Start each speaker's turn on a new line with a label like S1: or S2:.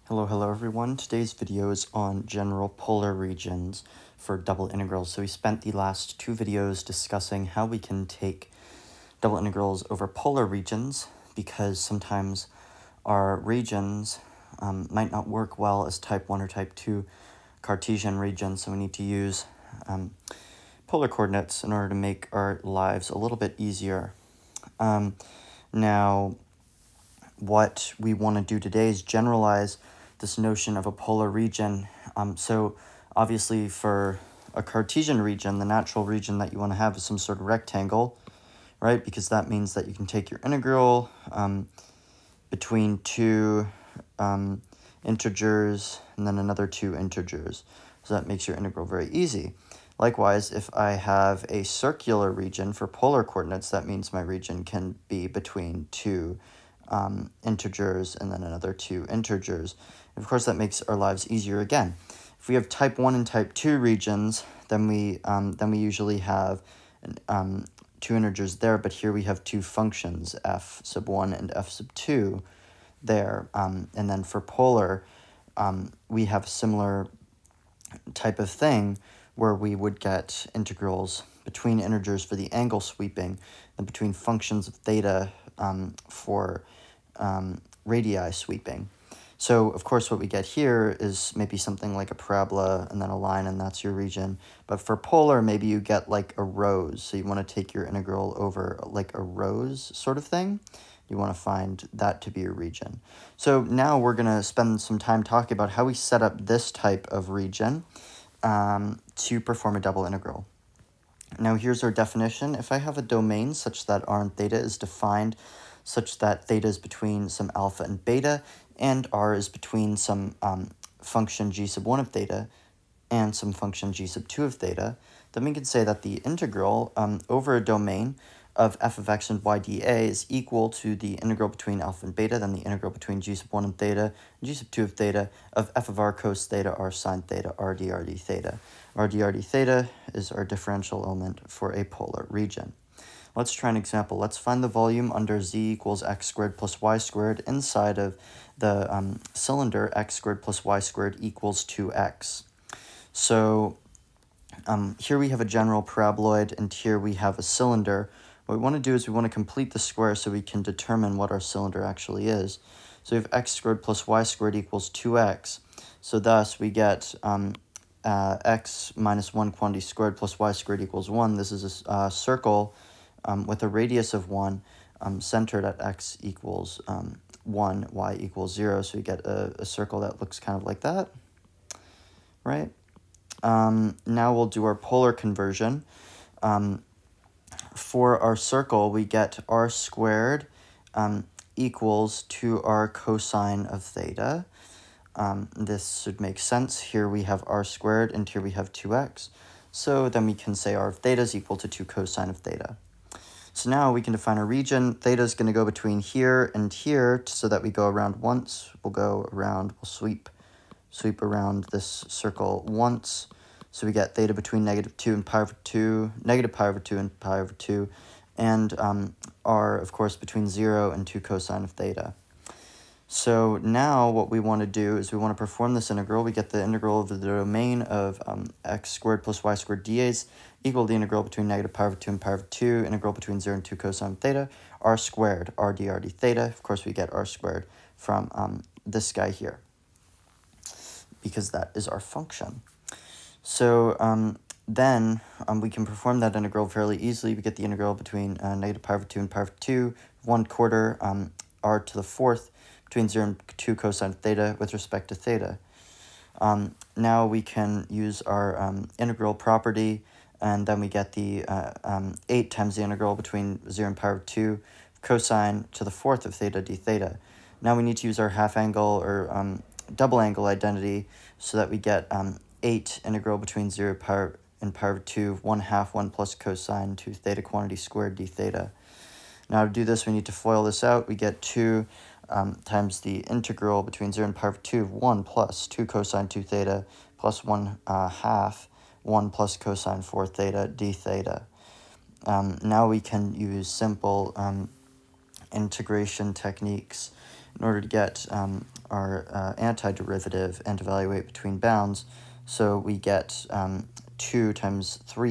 S1: Hello everyone. Today's video is on general polar regions for double integrals. So we spent the last two videos discussing how we can take double integrals over polar regions because sometimes our regions might not work well as type 1 or type 2 Cartesian regions, so we need to use polar coordinates in order to make our lives a little bit easier. Now, what we want to do today is generalize this notion of a polar region. So obviously for a Cartesian region, the natural region that you want to have is some sort of rectangle, right? Because that means that you can take your integral between two integers and then another two integers. So that makes your integral very easy. Likewise, if I have a circular region for polar coordinates, that means my region can be between two integers and then another two integers. And of course, that makes our lives easier again. If we have type 1 and type 2 regions, then we usually have two integers there, but here we have two functions, f sub 1 and f sub 2 there. And then for polar, we have a similar type of thing where we would get integrals between integers for the angle sweeping and between functions of theta for radii sweeping. So, of course, what we get here is maybe something like a parabola and then a line, and that's your region. But for polar, maybe you get like a rose. So you want to take your integral over like a rose sort of thing. You want to find that to be your region. So now we're going to spend some time talking about how we set up this type of region to perform a double integral. Now here's our definition. If I have a domain such that r and theta is defined such that theta is between some alpha and beta, and r is between some function g sub 1 of theta and some function g sub 2 of theta, then we can say that the integral over a domain of f of x and y dA is equal to the integral between alpha and beta, then the integral between g sub 1 and theta, and g sub 2 of theta, of f of r cos theta, r sine theta, r dr d theta. R dr d theta is our differential element for a polar region. Let's try an example. Let's find the volume under z equals x squared plus y squared inside of the cylinder x squared plus y squared equals 2x. So here we have a general paraboloid, and here we have a cylinder. What we want to do is we want to complete the square so we can determine what our cylinder actually is. So we have x squared plus y squared equals 2x. So thus we get x minus 1 quantity squared plus y squared equals 1. This is a circle with a radius of 1 centered at x equals 1, y equals 0. So we get a circle that looks kind of like that, right? Now we'll do our polar conversion. For our circle, we get r squared equals 2r cosine of theta. This should make sense. Here we have r squared, and here we have 2x. So then we can say r of theta is equal to 2 cosine of theta. So now we can define a region. Theta is going to go between here and here so that we go around once. We'll go around, we'll sweep around this circle once. So we get theta between -2 and pi over 2, negative pi over 2 and pi over 2, and r, of course, between 0 and 2 cosine of theta. So now what we want to do is we want to perform this integral. We get the integral of the domain of x squared plus y squared dAs equal to the integral between negative pi over 2 and pi over 2, integral between 0 and 2 cosine of theta, r squared, r dr d theta. Of course, we get r squared from this guy here, because that is our function. So then we can perform that integral fairly easily. We get the integral between negative pi over 2 and pi over 2, 1/4 r to the fourth, between 0 and 2 cosine of theta with respect to theta. Now we can use our integral property, and then we get the 8 times the integral between 0 and pi over 2 cosine to the fourth of theta d theta. Now we need to use our half angle or double angle identity so that we get 8 integral between 0 and pi over 2, 1/2, 1 plus cosine 2 theta quantity squared d theta. Now to do this, we need to FOIL this out. We get 2 times the integral between 0 and pi over 2 of 1 plus 2 cosine 2 theta plus 1/2, 1 plus cosine 4 theta d theta. Now we can use simple integration techniques in order to get our antiderivative and evaluate between bounds. So we get 2 times 3